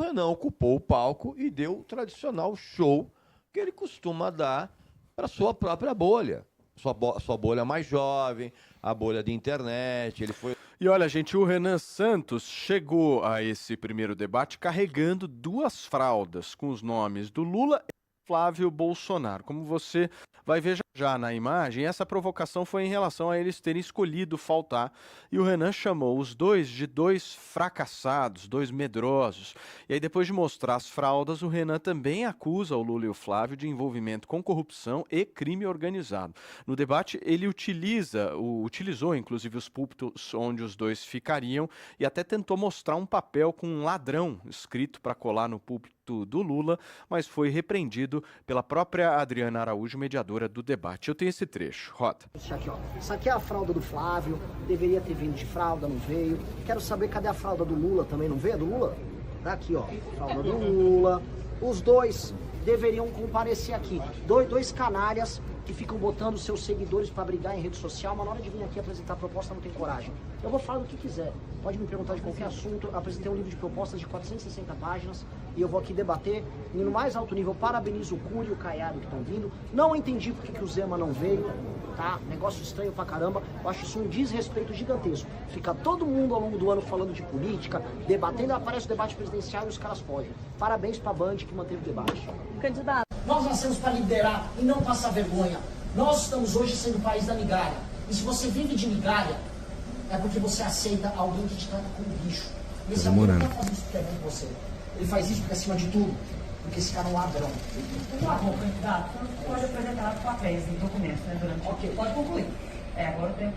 Renan ocupou o palco e deu o tradicional show que ele costuma dar para sua própria bolha. Sua bolha mais jovem, a bolha de internet. Ele foi. E olha, gente, o Renan Santos chegou a esse primeiro debate carregando duas fraldas com os nomes do Lula e Flávio Bolsonaro. Como você vai ver já na imagem, essa provocação foi em relação a eles terem escolhido faltar. E o Renan chamou os dois de dois fracassados, dois medrosos. E aí, depois de mostrar as fraldas, o Renan também acusa o Lula e o Flávio de envolvimento com corrupção e crime organizado. No debate, ele utilizou inclusive os púlpitos onde os dois ficariam e até tentou mostrar um papel com um ladrão escrito para colar no púlpito do Lula, mas foi repreendido pela própria Adriana Araújo, mediadora do debate. Eu tenho esse trecho. Roda. Isso aqui, ó. Isso aqui é a fralda do Flávio. Deveria ter vindo de fralda, não veio. Quero saber cadê a fralda do Lula também, não veio? Do Lula? Tá aqui, ó. Fralda do Lula. Os dois deveriam comparecer aqui. Dois canalhas que ficam botando seus seguidores para brigar em rede social, mas na hora de vir aqui apresentar a proposta não tem coragem. Eu vou falar do que quiser. Pode me perguntar de qualquer assunto. Eu apresentei um livro de propostas de 460 páginas e eu vou aqui debater. E no mais alto nível, parabenizo o Cury e o Caiado que estão vindo. Não entendi por que o Zema não veio, tá? Negócio estranho pra caramba. Eu acho isso um desrespeito gigantesco. Fica todo mundo ao longo do ano falando de política, debatendo, aparece o debate presidencial e os caras fogem. Parabéns pra Band que manteve o debate. Candidato. Nós nascemos para liderar e não passar vergonha. Nós estamos hoje sendo o país da migalha. E se você vive de migalha, é porque você aceita alguém que te trata como lixo. E esse alguém não faz isso porque é bom com você. Ele faz isso porque, acima de tudo, porque esse cara é um ladrão. Tá bom, candidato. Você pode apresentar os papéis e documentos, né, durante Ok, pode concluir. agora o tempo.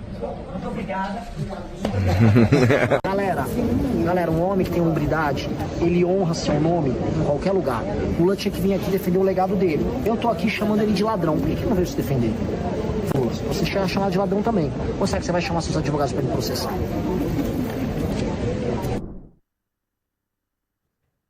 Muito obrigada. Galera, um homem que tem hombridade, ele honra seu nome em qualquer lugar. O Lula tinha que vir aqui defender o legado dele. Eu tô aqui chamando ele de ladrão. Por que não veio se defender? Você é chamado de ladrão também. Ou será que você vai chamar seus advogados para ele processar?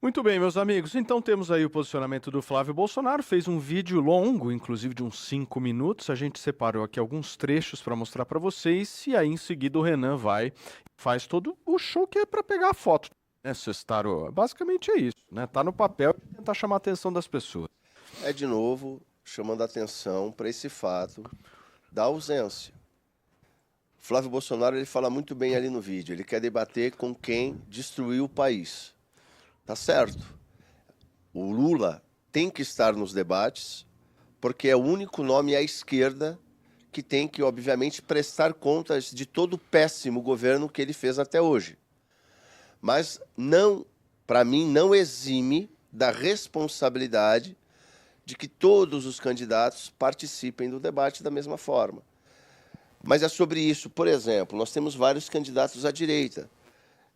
Muito bem, meus amigos. Então temos aí o posicionamento do Flávio Bolsonaro. Fez um vídeo longo, inclusive de uns 5 minutos. A gente separou aqui alguns trechos para mostrar para vocês. E aí, em seguida, o Renan faz todo o show que é para pegar a foto. Né, Sestaro? Basicamente é isso, né? Tá no papel e tentar chamar a atenção das pessoas. É, de novo, chamando a atenção para esse fato da ausência. Flávio Bolsonaro, ele fala muito bem ali no vídeo. Ele quer debater com quem destruiu o país. Tá certo. O Lula tem que estar nos debates, porque é o único nome à esquerda que tem que, obviamente, prestar contas de todo o péssimo governo que ele fez até hoje. Mas não, para mim, não exime da responsabilidade de que todos os candidatos participem do debate da mesma forma. Mas é sobre isso. Por exemplo, nós temos vários candidatos à direita.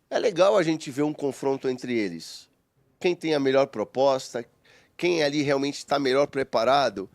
É legal a gente ver um confronto entre eles. Quem tem a melhor proposta, quem ali realmente está melhor preparado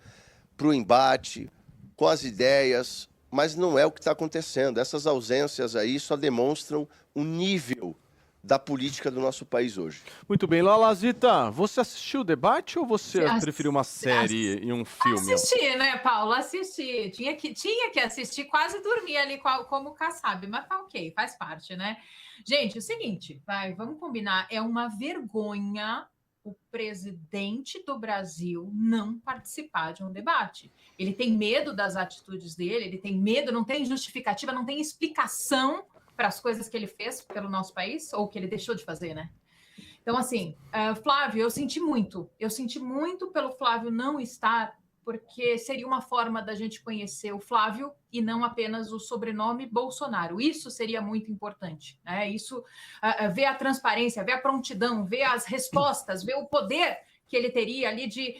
para o embate, com as ideias, mas não é o que está acontecendo. Essas ausências aí só demonstram o nível da política do nosso país hoje. Muito bem, Lalazita, você assistiu o debate ou você preferiu uma série e um filme? Assisti, né, Paulo? Assisti. Tinha que assistir, quase dormi ali como o Kassab, mas tá ok, faz parte, né? Gente, é o seguinte, vamos combinar, é uma vergonha o presidente do Brasil não participar de um debate. Ele tem medo das atitudes dele, ele tem medo, não tem justificativa, não tem explicação para as coisas que ele fez pelo nosso país, ou que ele deixou de fazer, né? Então, assim, Flávio, eu senti muito pelo Flávio não estar, porque seria uma forma da gente conhecer o Flávio e não apenas o sobrenome Bolsonaro. Isso seria muito importante, né? Isso, ver a transparência, ver a prontidão, ver as respostas, ver o poder que ele teria ali de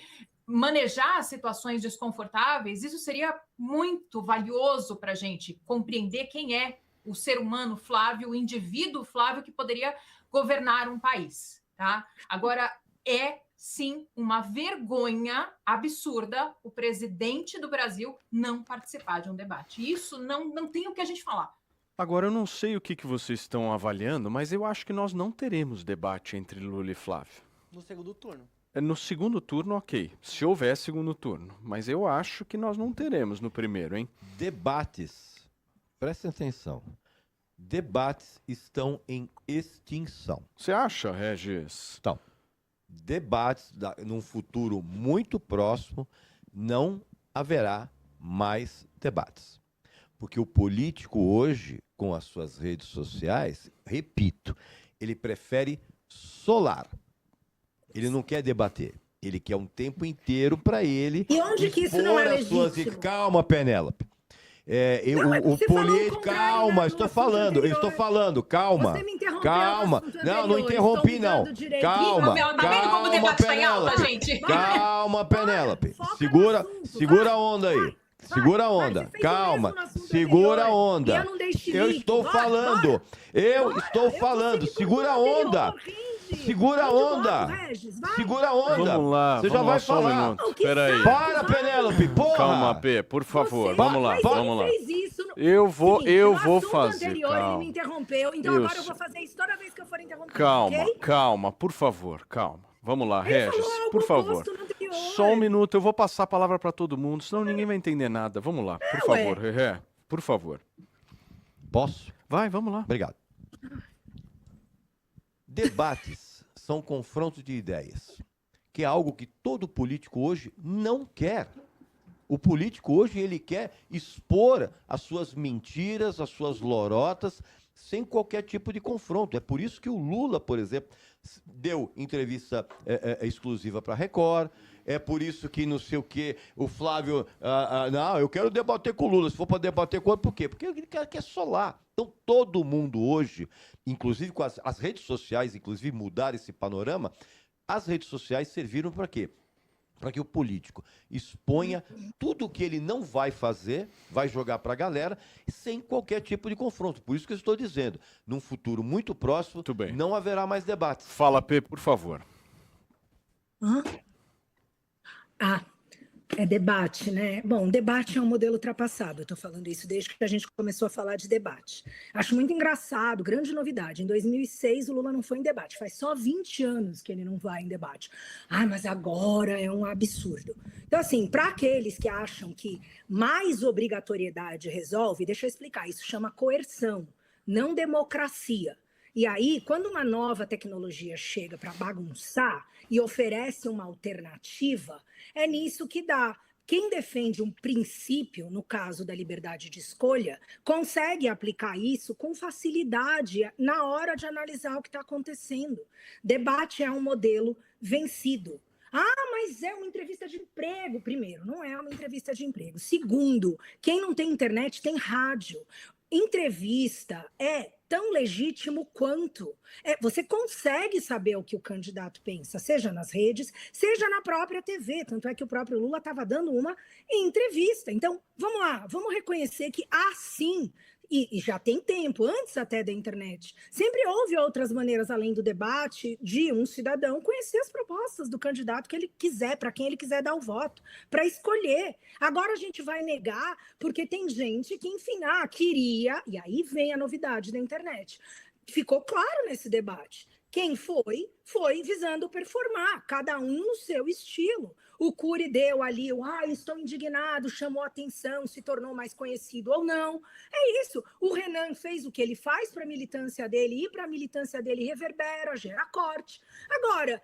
manejar situações desconfortáveis. Isso seria muito valioso para a gente compreender quem é o ser humano Flávio, o indivíduo Flávio que poderia governar um país, tá? Agora, sim, uma vergonha absurda o presidente do Brasil não participar de um debate. Isso não tem o que a gente falar. Agora, eu não sei o que vocês estão avaliando, mas eu acho que nós não teremos debate entre Lula e Flávio. No segundo turno. No segundo turno, ok. Se houver segundo turno. Mas eu acho que nós não teremos no primeiro, hein? Debates. Prestem atenção. Debates estão em extinção. Você acha, Regis? Então, debates, num futuro muito próximo, não haverá mais debates. Porque o político hoje, com as suas redes sociais, repito, ele prefere solar. Ele não quer debater. Ele quer um tempo inteiro para ele. E onde que isso não é legítimo? Calma, Penélope. O político. Calma, estou falando, calma. Você me interrompeu calma. no assunto Não anterior, interrompi, estou não. usando direito. Calma. Tá vendo como o debate tá em alta, Penélope. gente? Calma, Penélope. Foca no Segura, assunto, segura vai. a onda aí. Vai, Segura a vai, onda. você fez o Calma. mesmo no assunto Segura a anterior, onda. e eu não dei chilique. Eu estou Bora, falando. bora. Eu Bora, estou eu falando. consigo Segura a pro onda. anterior, rende. Segura a Rende o onda. bloco, Regis, vai. Segura a onda. Vamos lá, Você já vamos vai lá, só um falar. minuto. O que Peraí. Para, Penélope, porra. Calma, P, por favor. Você- Vamos lá, mas vamos lá. ele fez isso no- Eu vou no assunto fazer. anterior, ele me Calma. interrompeu, então Eu agora eu sei. vou fazer isso toda vez que eu for interrompido, Calma, ok? calma, por favor, calma. Vamos lá, Ele Regis, falou algo por favor. oposto no anterior. Só um minuto, eu vou passar a palavra para todo mundo, senão ninguém vai entender nada. Vamos lá, por ué. favor, Ré, por favor. Posso? Vai, vamos lá. Obrigado. Debates são confrontos de ideias, que é algo que todo político hoje não quer. O político hoje ele quer expor as suas mentiras, as suas lorotas, sem qualquer tipo de confronto. É por isso que o Lula, por exemplo, deu entrevista exclusiva para a Record. É por isso que não sei o quê, o Flávio... não, eu quero debater com o Lula. Se for para debater com ele, por quê? Porque ele quer solar. Então, todo mundo hoje, inclusive com as redes sociais, inclusive mudar esse panorama, as redes sociais serviram para quê? Para que o político exponha tudo o que ele não vai fazer, vai jogar para a galera, sem qualquer tipo de confronto. Por isso que eu estou dizendo, num futuro muito próximo, Muito bem. não haverá mais debates. Fala, P, por favor. Hã? É debate, né? Bom, debate é um modelo ultrapassado. Eu estou falando isso desde que a gente começou a falar de debate. Acho muito engraçado, grande novidade. Em 2006, o Lula não foi em debate. Faz só 20 anos que ele não vai em debate. Mas agora é um absurdo. Então, assim, para aqueles que acham que mais obrigatoriedade resolve, deixa eu explicar. Isso chama coerção, não democracia. E aí, quando uma nova tecnologia chega para bagunçar e oferece uma alternativa, é nisso que dá. Quem defende um princípio, no caso da liberdade de escolha, consegue aplicar isso com facilidade na hora de analisar o que está acontecendo. Debate é um modelo vencido. Mas é uma entrevista de emprego. Primeiro, não é uma entrevista de emprego. Segundo, quem não tem internet tem rádio. Entrevista é tão legítimo quanto. Você consegue saber o que o candidato pensa, seja nas redes, seja na própria TV. Tanto é que o próprio Lula estava dando uma entrevista. Então, vamos lá, vamos reconhecer que sim. E já tem tempo, antes até da internet. Sempre houve outras maneiras, além do debate, de um cidadão conhecer as propostas do candidato que ele quiser, para quem ele quiser dar o voto, para escolher. Agora a gente vai negar, porque tem gente que, enfim, queria, e aí vem a novidade da internet. Ficou claro nesse debate. Quem foi visando performar, cada um no seu estilo. O Cury deu ali estou indignado, chamou atenção, se tornou mais conhecido ou não. É isso. O Renan fez o que ele faz para a militância dele, e para a militância dele reverbera, gera corte. Agora,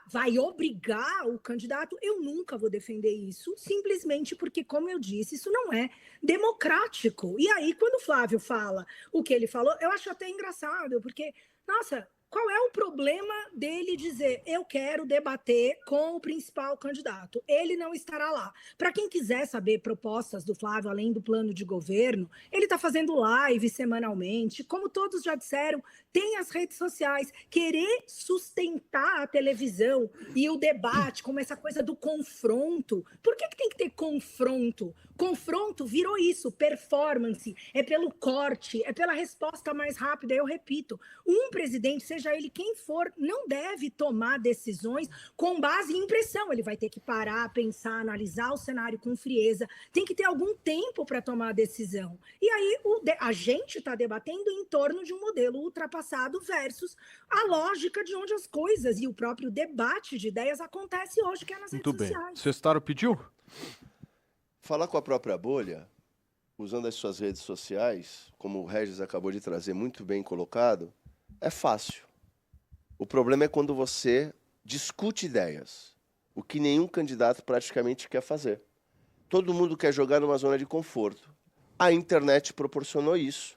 vai obrigar o candidato? Eu nunca vou defender isso, simplesmente porque, como eu disse, isso não é democrático. E aí, quando o Flávio fala o que ele falou, eu acho até engraçado, porque, nossa... Qual é o problema dele dizer, eu quero debater com o principal candidato? Ele não estará lá. Para quem quiser saber propostas do Flávio, além do plano de governo, ele está fazendo live semanalmente. Como todos já disseram, tem as redes sociais. Querer sustentar a televisão e o debate, como essa coisa do confronto. Por que tem que ter confronto? Confronto virou isso, performance. É pelo corte, é pela resposta mais rápida. Eu repito, um presidente, seja ele quem for, não deve tomar decisões com base em impressão. Ele vai ter que parar, pensar, analisar o cenário com frieza. Tem que ter algum tempo para tomar a decisão. E aí a gente está debatendo em torno de um modelo ultrapassado versus a lógica de onde as coisas e o próprio debate de ideias acontece hoje, que é nas redes sociais. Muito bem. Sestaro pediu? Falar com a própria bolha, usando as suas redes sociais, como o Regis acabou de trazer muito bem colocado, é fácil. O problema é quando você discute ideias, o que nenhum candidato praticamente quer fazer. Todo mundo quer jogar numa zona de conforto. A internet proporcionou isso.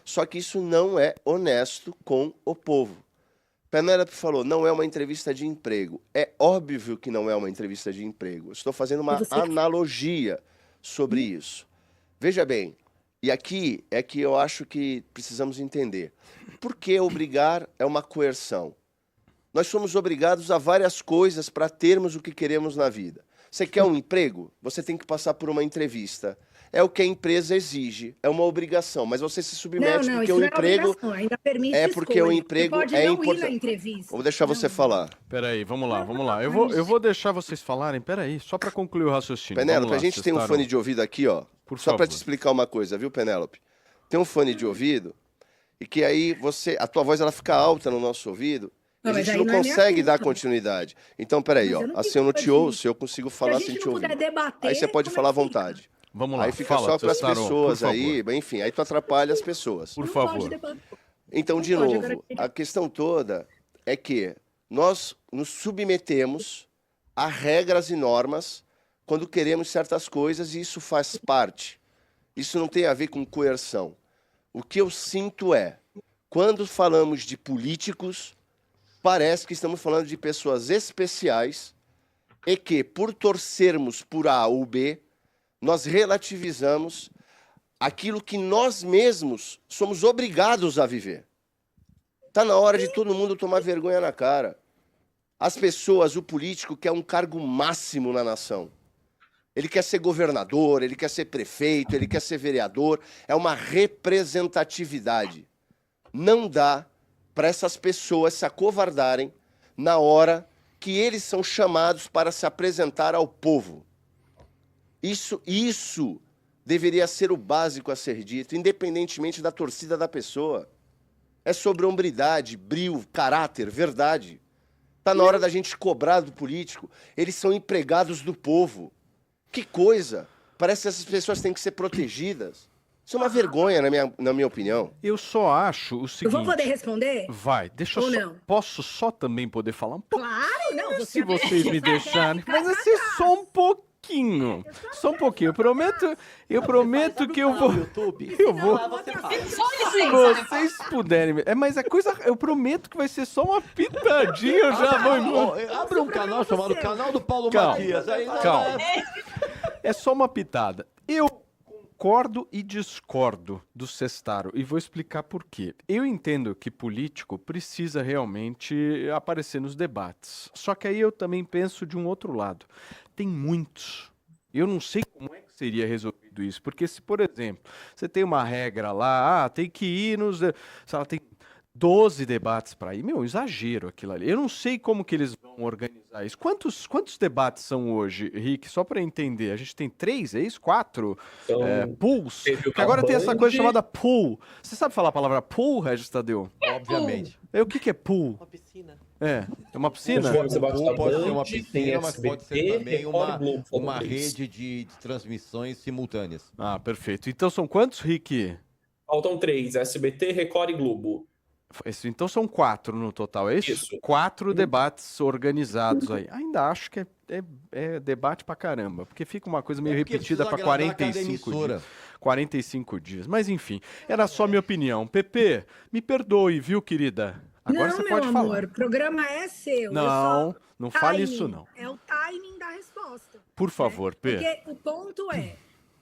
Só que isso não é honesto com o povo. Penélope falou, não é uma entrevista de emprego. É óbvio que não é uma entrevista de emprego. Estou fazendo uma analogia sobre isso. Veja bem, e aqui é que eu acho que precisamos entender. Por que obrigar é uma coerção? Nós somos obrigados a várias coisas para termos o que queremos na vida. Você quer um emprego? Você tem que passar por uma entrevista. É o que a empresa exige, é uma obrigação, mas você se submete porque o emprego é porque o emprego é importante. Vou deixar você falar. Peraí, vamos lá. Eu vou deixar vocês falarem, peraí, só para concluir o raciocínio. Penélope, a gente tem um fone de ouvido aqui, ó. Só para te explicar uma coisa, viu, Penélope? Tem um fone de ouvido e que aí a tua voz ela fica alta no nosso ouvido. A gente não consegue dar continuidade. Então, peraí, ó. Assim eu não te ouço, eu consigo falar sem te ouvir. Aí você pode falar à vontade. Vamos lá. Aí fica só para as pessoas aí, enfim, aí tu atrapalha as pessoas. Por favor. Então, de novo, a questão toda é que nós nos submetemos a regras e normas quando queremos certas coisas e isso faz parte. Isso não tem a ver com coerção. O que eu sinto é, quando falamos de políticos, parece que estamos falando de pessoas especiais e que, por torcermos por A ou B, nós relativizamos aquilo que nós mesmos somos obrigados a viver. Está na hora de todo mundo tomar vergonha na cara. As pessoas, o político quer um cargo máximo na nação. Ele quer ser governador, ele quer ser prefeito, ele quer ser vereador. É uma representatividade. Não dá para essas pessoas se acovardarem na hora que eles são chamados para se apresentar ao povo. Isso deveria ser o básico a ser dito, independentemente da torcida da pessoa. É sobre hombridade, brio, caráter, verdade. Está na hora da gente cobrar do político. Eles são empregados do povo. Que coisa! Parece que essas pessoas têm que ser protegidas. Isso é uma vergonha, na minha opinião. Eu só acho o seguinte... Eu vou poder responder? Vai, deixa eu só... Posso só também poder falar um pouco? Claro, não. Se vocês me deixarem. Mas assim, só um pouquinho. Só um pouquinho. Eu prometo que eu vou. Eu vou. Se vocês puderem. Mas a coisa. Eu prometo que vai ser só uma pitadinha. Eu já vou embora. Abre um canal chamado Canal do Paulo Matias. Calma. É só uma pitada. Eu concordo e discordo do Sestaro e vou explicar por quê. Eu entendo que político precisa realmente aparecer nos debates. Só que aí eu também penso de um outro lado. Tem muitos. Eu não sei como é que seria resolvido isso, porque se, por exemplo, você tem uma regra lá, tem que ir nos... Se ela tem 12 debates para ir, exagero aquilo ali. Eu não sei como que eles vão organizar isso. Quantos debates são hoje, Rick? Só para entender. A gente tem 3, é isso? 4? Pools. Porque agora tem essa coisa chamada pool. Você sabe falar a palavra pool, Regis Tadeu? Obviamente. O que é pool? Uma piscina. É uma piscina? Pool pode ser uma piscina, mas pode ser também uma rede de transmissões simultâneas. Ah, perfeito. Então são quantos, Rick? Faltam 3, SBT, Record e Globo. Então são 4 no total, é isso? Isso. 4 debates organizados aí. Ainda acho que é debate pra caramba, porque fica uma coisa meio repetida para 45 dias. 45 dias. Mas enfim, era só minha opinião. Pepe, me perdoe, viu, querida? Agora você pode falar. Não, meu amor, o programa é seu. Não fale isso não. É o timing da resposta. Por favor, P. Porque o ponto é,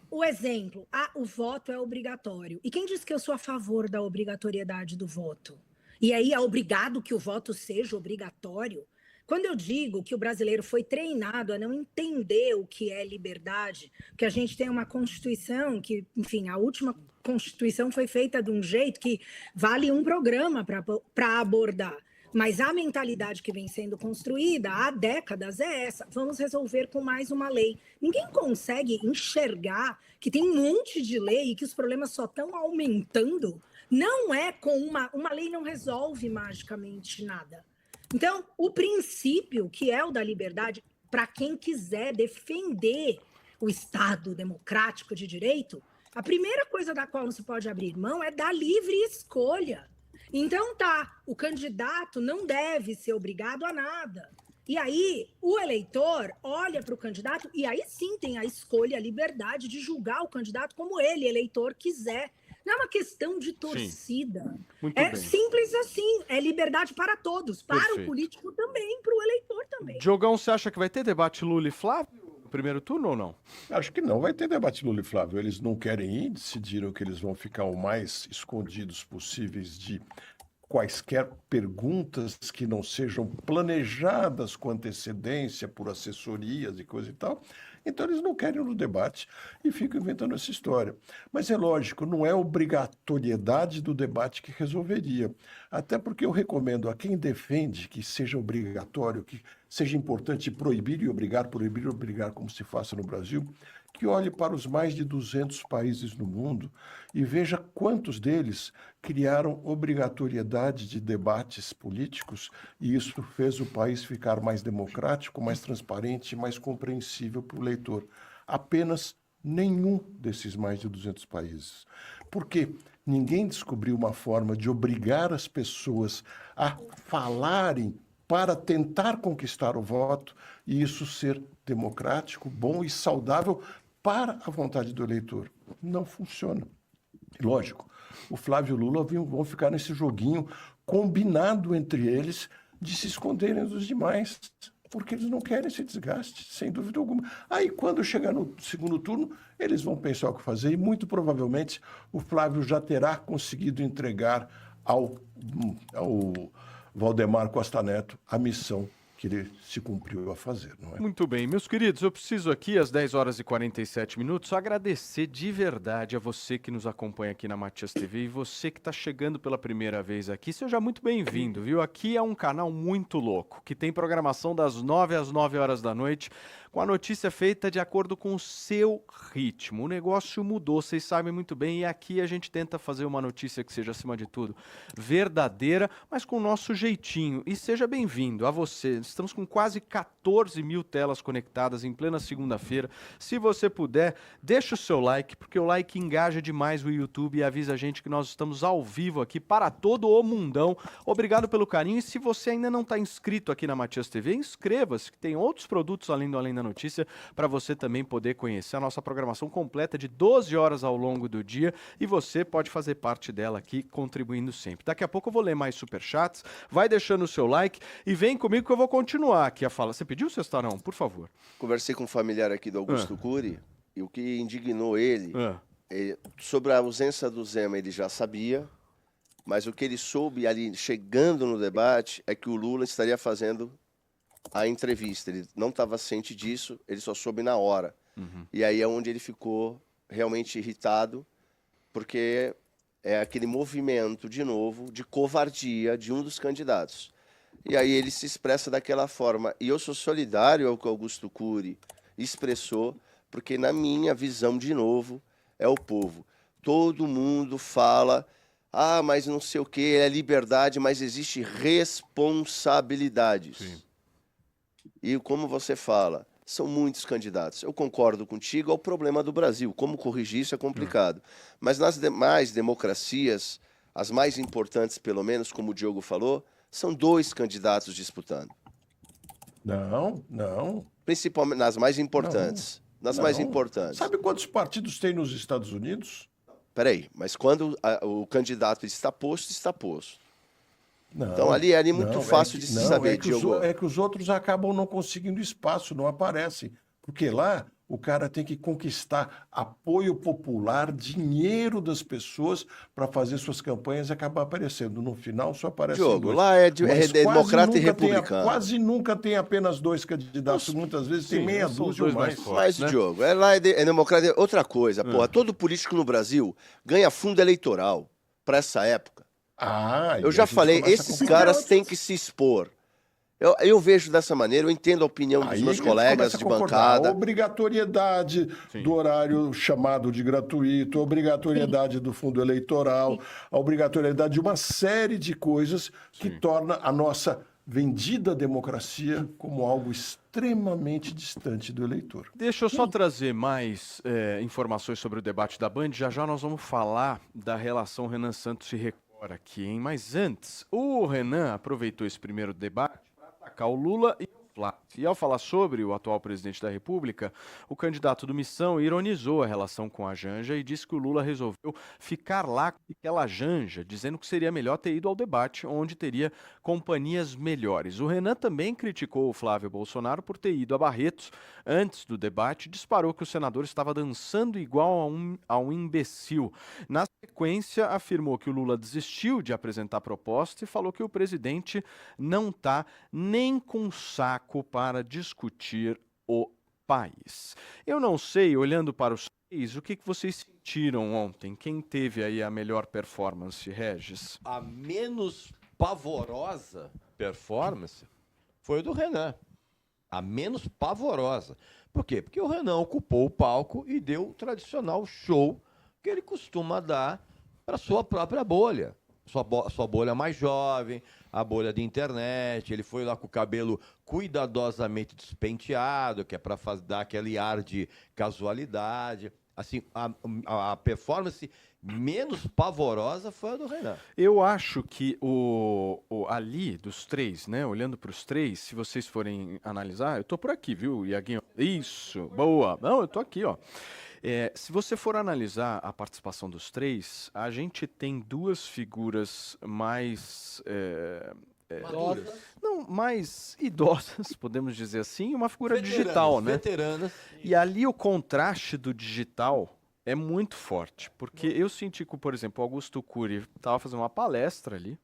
o exemplo, o voto é obrigatório. E quem disse que eu sou a favor da obrigatoriedade do voto? E aí é obrigado que o voto seja obrigatório? Quando eu digo que o brasileiro foi treinado a não entender o que é liberdade, que a gente tem uma Constituição que, enfim, a última Constituição foi feita de um jeito que vale um programa para abordar. Mas a mentalidade que vem sendo construída há décadas é essa. Vamos resolver com mais uma lei. Ninguém consegue enxergar que tem um monte de lei e que os problemas só estão aumentando. Não é com uma lei não resolve magicamente nada. Então, o princípio, que é o da liberdade, para quem quiser defender o Estado democrático de direito, a primeira coisa da qual não se pode abrir mão é da livre escolha. Então tá, o candidato não deve ser obrigado a nada. E aí, o eleitor olha para o candidato e aí sim tem a escolha, a liberdade de julgar o candidato como ele, eleitor, quiser. Não é uma questão de torcida. Muito É bem. simples assim, é liberdade para todos, para Perfeito. o político também, para o eleitor também. Diogão, você acha que vai ter debate Lula e Flávio no primeiro turno ou não? Acho que não vai ter debate Lula e Flávio. Eles não querem ir, decidiram que eles vão ficar o mais escondidos possíveis de quaisquer perguntas que não sejam planejadas com antecedência por assessorias e coisa e tal. Então eles não querem no debate e ficam inventando essa história. Mas é lógico, não é obrigatoriedade do debate que resolveria. Até porque eu recomendo a quem defende que seja obrigatório, que seja importante proibir e obrigar, como se faça no Brasil, que olhe para os mais de 200 países no mundo e veja quantos deles criaram obrigatoriedade de debates políticos e isso fez o país ficar mais democrático, mais transparente, mais compreensível para o leitor. Apenas nenhum desses mais de 200 países. Porque ninguém descobriu uma forma de obrigar as pessoas a falarem para tentar conquistar o voto e isso ser democrático, bom e saudável para a vontade do eleitor. Não funciona. Lógico, o Flávio e o Lula vão ficar nesse joguinho combinado entre eles de se esconderem dos demais, porque eles não querem esse desgaste, sem dúvida alguma. Aí, quando chegar no segundo turno, eles vão pensar o que fazer e, muito provavelmente, o Flávio já terá conseguido entregar ao Valdemar Costa Neto a missão que ele se cumpriu a fazer, não é? Muito bem, meus queridos, eu preciso aqui, às 10 horas e 47 minutos, agradecer de verdade a você que nos acompanha aqui na Matias TV e você que está chegando pela primeira vez aqui, seja muito bem-vindo, viu? Aqui é um canal muito louco, que tem programação das 9 às 9 horas da noite, com a notícia feita de acordo com o seu ritmo. O negócio mudou, vocês sabem muito bem, e aqui a gente tenta fazer uma notícia que seja, acima de tudo, verdadeira, mas com o nosso jeitinho. E seja bem-vindo a você. Estamos com quase 14 mil telas conectadas em plena segunda-feira. Se você puder, deixa o seu like, porque o like engaja demais o YouTube e avisa a gente que nós estamos ao vivo aqui para todo o mundão. Obrigado pelo carinho. E se você ainda não está inscrito aqui na Matias TV, inscreva-se, que tem outros produtos além do Além da Notícia, para você também poder conhecer a nossa programação completa de 12 horas ao longo do dia e você pode fazer parte dela aqui, contribuindo sempre. Daqui a pouco eu vou ler mais superchats, vai deixando o seu like e vem comigo que eu vou continuar aqui a fala. Você pediu, Sextarão? Por favor. Conversei com um familiar aqui do Augusto Cury e o que indignou ele, sobre a ausência do Zema ele já sabia, mas o que ele soube ali chegando no debate é que o Lula estaria fazendo a entrevista. Ele não estava ciente disso, ele só soube na hora. E aí é onde ele ficou realmente irritado, porque é aquele movimento, de novo, de covardia de um dos candidatos. E aí ele se expressa daquela forma. E eu sou solidário ao que Augusto Cury expressou, porque na minha visão, de novo, é o povo. Todo mundo fala, mas não sei o que, é liberdade, mas existe responsabilidades. Sim. E como você fala, são muitos candidatos. Eu concordo contigo, é o problema do Brasil. Como corrigir isso é complicado. Mas nas demais democracias, as mais importantes, pelo menos, como o Diogo falou, são 2 candidatos disputando. Não. Principalmente nas mais importantes. Mais importantes. Sabe quantos partidos tem nos Estados Unidos? Peraí, mas quando o candidato está posto, está posto. Não, então ali é muito fácil de se saber, Diogo. É que os outros acabam não conseguindo espaço, não aparecem. Porque lá o cara tem que conquistar apoio popular, dinheiro das pessoas para fazer suas campanhas e acabar aparecendo. No final só aparece Diogo, lá é democrata e republicano. Quase nunca tem apenas 2 candidatos, muitas vezes tem meia dúzia ou mais. Mas, né? Diogo, lá é democrata. Outra coisa, porra, todo político no Brasil ganha fundo eleitoral para essa época. Eu já falei, esses caras têm que se expor. Eu vejo dessa maneira, eu entendo a opinião dos meus colegas de bancada. A obrigatoriedade do horário chamado de gratuito, a obrigatoriedade do fundo eleitoral, a obrigatoriedade de uma série de coisas que torna a nossa vendida democracia como algo extremamente distante do eleitor. Deixa eu só trazer mais informações sobre o debate da Band. Já nós vamos falar da relação Renan Santos e Record agora aqui, hein? Mas antes, o Renan aproveitou esse primeiro debate para atacar o Lula e o Flávio. E ao falar sobre o atual presidente da República, o candidato do Missão ironizou a relação com a Janja e disse que o Lula resolveu ficar lá com aquela Janja, dizendo que seria melhor ter ido ao debate, onde teria companhias melhores. O Renan também criticou o Flávio Bolsonaro por ter ido a Barretos antes do debate e disparou que o senador estava dançando igual a um imbecil. Na sequência, afirmou que o Lula desistiu de apresentar proposta e falou que o presidente não está nem com saco para discutir o país. Eu não sei, olhando para os três, o que vocês sentiram ontem? Quem teve aí a melhor performance, Regis? A menos pavorosa performance foi o do Renan. A menos pavorosa. Por quê? Porque o Renan ocupou o palco e deu o tradicional show que ele costuma dar para sua própria bolha. Sua bolha mais jovem, a bolha de internet. Ele foi lá com o cabelo cuidadosamente despenteado, que é para dar aquele ar de casualidade. Assim, a performance menos pavorosa foi a do Renan. Eu acho que ali, dos três, né? Olhando para os três, se vocês forem analisar, eu tô por aqui, viu, Iaguinho? Isso, boa. Não, eu tô aqui, ó. Se você for analisar a participação dos três, a gente tem duas figuras mais... mais idosas, podemos dizer assim, e uma figura digital, né? Veteranas. E ali o contraste do digital é muito forte, porque eu senti que, por exemplo, o Augusto Cury estava fazendo uma palestra ali,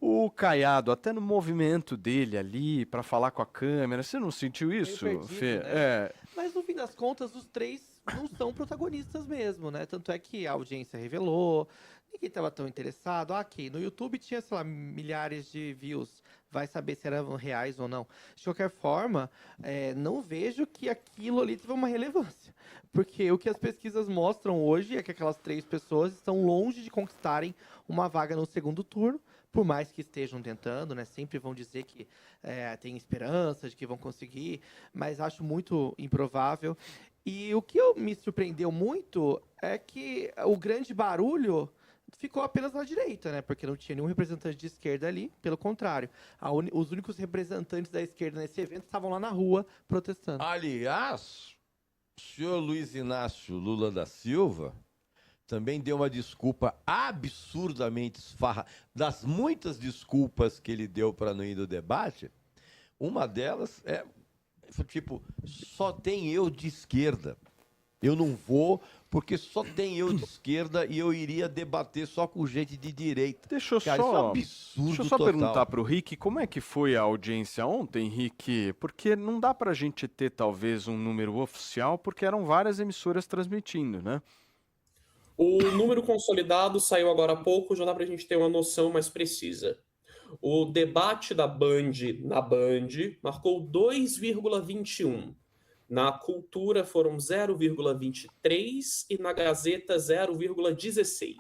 o Caiado, até no movimento dele ali, para falar com a câmera, você não sentiu isso, perdido, Fê? né? Mas no fim das contas, os três não são protagonistas mesmo, né? Tanto é que a audiência revelou, ninguém estava tão interessado. Ok, no YouTube tinha, sei lá, milhares de views. Vai saber se eram reais ou não. De qualquer forma, não vejo que aquilo ali teve uma relevância. Porque o que as pesquisas mostram hoje é que aquelas três pessoas estão longe de conquistarem uma vaga no segundo turno, por mais que estejam tentando, né? Sempre vão dizer que tem esperança de que vão conseguir, mas acho muito improvável. E o que me surpreendeu muito é que o grande barulho ficou apenas na direita, né? Porque não tinha nenhum representante de esquerda ali. Pelo contrário, os únicos representantes da esquerda nesse evento estavam lá na rua protestando. Aliás, o senhor Luiz Inácio Lula da Silva também deu uma desculpa absurdamente das muitas desculpas que ele deu para não ir no debate. Uma delas foi tipo, só tem eu de esquerda. Eu não vou porque só tem eu de esquerda e eu iria debater só com gente de direita. Deixa eu Cara, isso é um absurdo deixa eu só total. perguntar para o Rick, como é que foi a audiência ontem, Rick? Porque não dá para a gente ter talvez um número oficial, porque eram várias emissoras transmitindo, né? O número consolidado saiu agora há pouco, já dá para a gente ter uma noção mais precisa. O debate da Band na Band marcou 2,21. Na Cultura foram 0,23 e na Gazeta 0,16.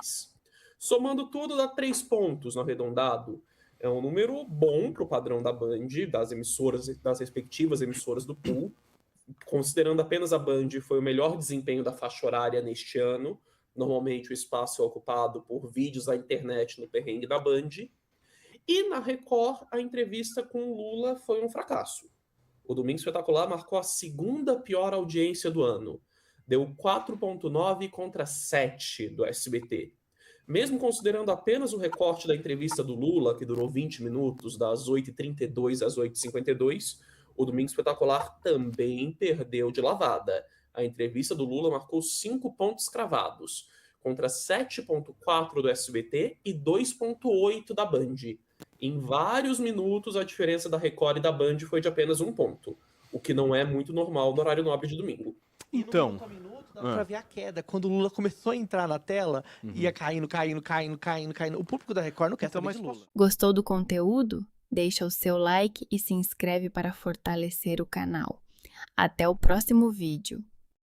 Somando tudo, dá 3 pontos no arredondado. É um número bom para o padrão da Band, das emissoras, das respectivas emissoras do pool. Considerando apenas a Band, foi o melhor desempenho da faixa horária neste ano. Normalmente o espaço é ocupado por vídeos da internet no perrengue da Band. E na Record, a entrevista com o Lula foi um fracasso. O Domingo Espetacular marcou a segunda pior audiência do ano. Deu 4,9 contra 7 do SBT. Mesmo considerando apenas o recorte da entrevista do Lula, que durou 20 minutos, das 8h32 às 8h52, o Domingo Espetacular também perdeu de lavada. A entrevista do Lula marcou 5 pontos cravados, contra 7,4 do SBT e 2,8 da Band. Em vários minutos, a diferença da Record e da Band foi de apenas 1 ponto, o que não é muito normal no horário nobre de domingo. Então, minuto a minuto, dá pra ver a queda. Quando o Lula começou a entrar na tela, ia caindo. O público da Record não quer saber de Lula. Gostou do conteúdo? Deixa o seu like e se inscreve para fortalecer o canal. Até o próximo vídeo.